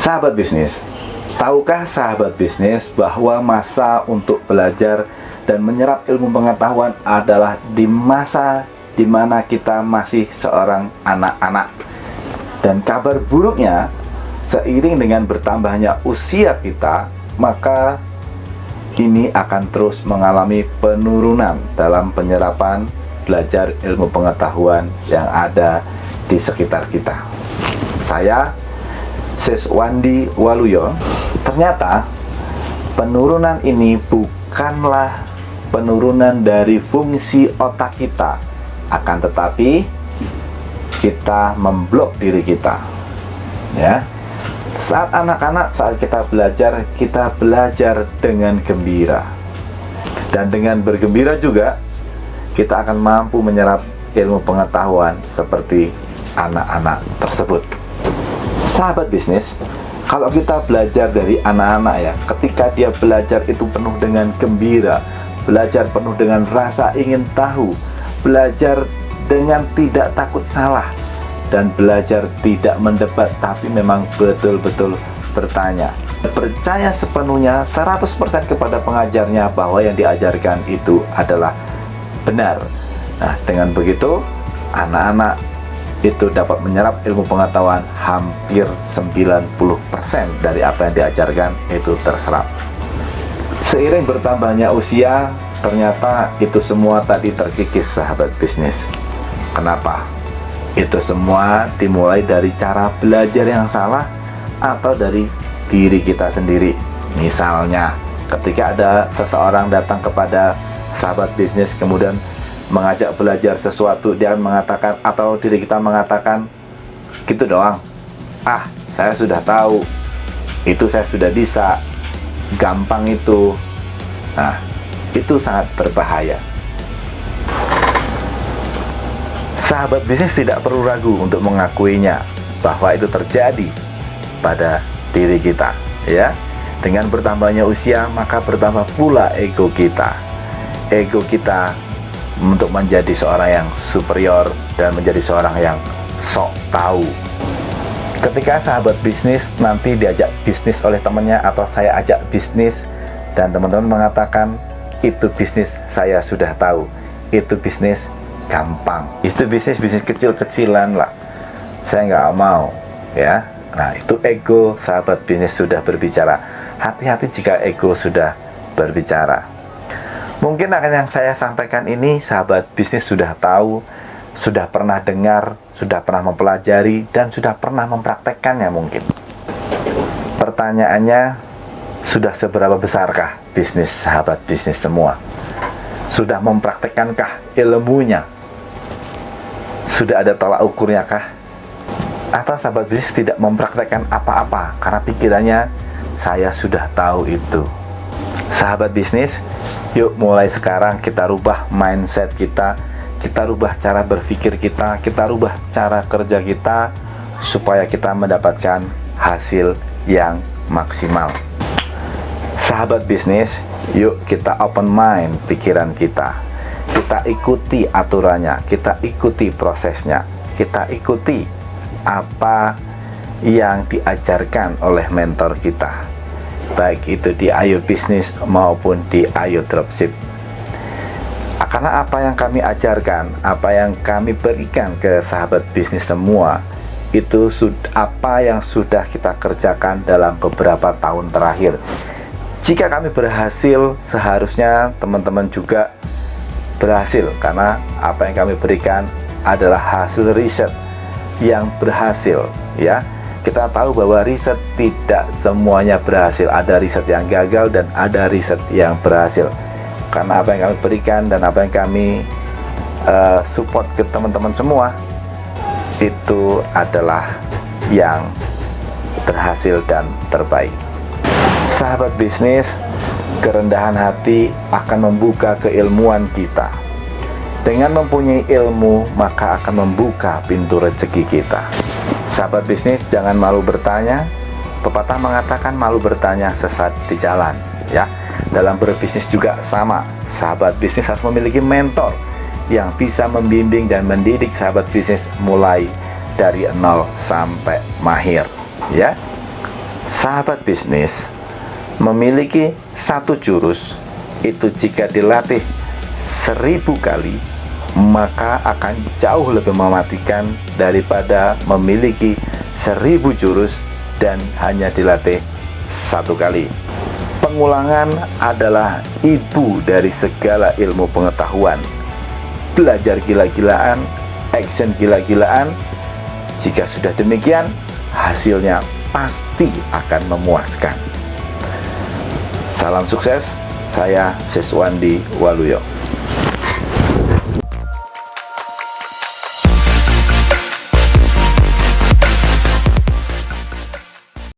Sahabat bisnis, tahukah sahabat bisnis bahwa masa untuk belajar dan menyerap ilmu pengetahuan adalah di masa di mana kita masih seorang anak-anak? Dan kabar buruknya, seiring dengan bertambahnya usia kita, maka ini akan terus mengalami penurunan dalam penyerapan belajar ilmu pengetahuan yang ada di sekitar kita. Saya Siswandi Waluyo. Ternyata penurunan ini bukanlah penurunan dari fungsi otak kita, akan tetapi kita memblok diri kita. Ya, saat anak-anak, saat kita belajar dengan gembira, dan dengan bergembira juga kita akan mampu menyerap ilmu pengetahuan seperti anak-anak tersebut. Sahabat bisnis, kalau kita belajar dari anak-anak ya, ketika dia belajar itu penuh dengan gembira, belajar penuh dengan rasa ingin tahu, belajar dengan tidak takut salah, dan belajar tidak mendebat tapi memang betul-betul bertanya, percaya sepenuhnya 100% kepada pengajarnya bahwa yang diajarkan itu adalah benar. Nah, dengan begitu anak-anak itu dapat menyerap ilmu pengetahuan hampir 90% dari apa yang diajarkan itu terserap. Seiring bertambahnya usia, ternyata itu semua tadi terkikis sahabat bisnis. Kenapa? Itu semua dimulai dari cara belajar yang salah atau dari diri kita sendiri. Misalnya, ketika ada seseorang datang kepada sahabat bisnis kemudian mengajak belajar sesuatu, dia mengatakan, atau diri kita mengatakan, gitu doang, saya sudah tahu, itu saya sudah bisa, gampang itu. Nah, itu sangat berbahaya. Sahabat bisnis tidak perlu ragu untuk mengakuinya bahwa itu terjadi pada diri kita, ya. Dengan bertambahnya usia, maka bertambah pula ego kita. Ego kita untuk menjadi seorang yang superior dan menjadi seorang yang sok tahu. Ketika sahabat bisnis nanti diajak bisnis oleh temannya, atau saya ajak bisnis dan teman-teman mengatakan itu bisnis saya sudah tahu, itu bisnis gampang, itu bisnis kecil-kecilan lah, saya nggak mau, ya. Nah, itu ego sahabat bisnis sudah berbicara. Hati-hati jika ego sudah berbicara. Mungkin akan yang saya sampaikan ini sahabat bisnis sudah tahu, sudah pernah dengar, sudah pernah mempelajari, dan sudah pernah mempraktekkannya mungkin. Pertanyaannya, sudah seberapa besarkah bisnis sahabat bisnis semua? Sudah mempraktekkankah ilmunya? Sudah ada tolak ukurnya kah? Atau sahabat bisnis tidak mempraktekkan apa-apa karena pikirannya, saya sudah tahu itu. Sahabat bisnis, yuk mulai sekarang kita rubah mindset kita rubah cara berpikir kita rubah cara kerja kita, supaya kita mendapatkan hasil yang maksimal. Sahabat bisnis, yuk kita open mind pikiran kita ikuti aturannya, kita ikuti prosesnya, kita ikuti apa yang diajarkan oleh mentor kita, baik itu di Ayo Bisnis maupun di Ayo Dropship. Karena apa yang kami ajarkan, apa yang kami berikan ke sahabat bisnis semua, itu apa yang sudah kita kerjakan dalam beberapa tahun terakhir. Jika kami berhasil, seharusnya teman-teman juga berhasil, karena apa yang kami berikan adalah hasil riset yang berhasil, ya. Kita tahu bahwa riset tidak semuanya berhasil, ada riset yang gagal dan ada riset yang berhasil. Karena apa yang kami berikan dan apa yang kami support ke teman-teman semua, itu adalah yang berhasil dan terbaik. Sahabat bisnis, kerendahan hati akan membuka keilmuan kita. Dengan mempunyai ilmu, maka akan membuka pintu rezeki kita. Sahabat bisnis, jangan malu bertanya. Pepatah mengatakan malu bertanya sesat di jalan, ya. Dalam berbisnis juga sama. Sahabat bisnis harus memiliki mentor yang bisa membimbing dan mendidik sahabat bisnis mulai dari nol sampai mahir, ya. Sahabat bisnis, memiliki satu jurus itu jika dilatih 1000 kali, maka akan jauh lebih mematikan daripada memiliki 1000 jurus dan hanya dilatih satu kali. Pengulangan adalah ibu dari segala ilmu pengetahuan. Belajar gila-gilaan, action gila-gilaan. Jika sudah demikian, hasilnya pasti akan memuaskan. Salam sukses, saya Siswandi Waluyo.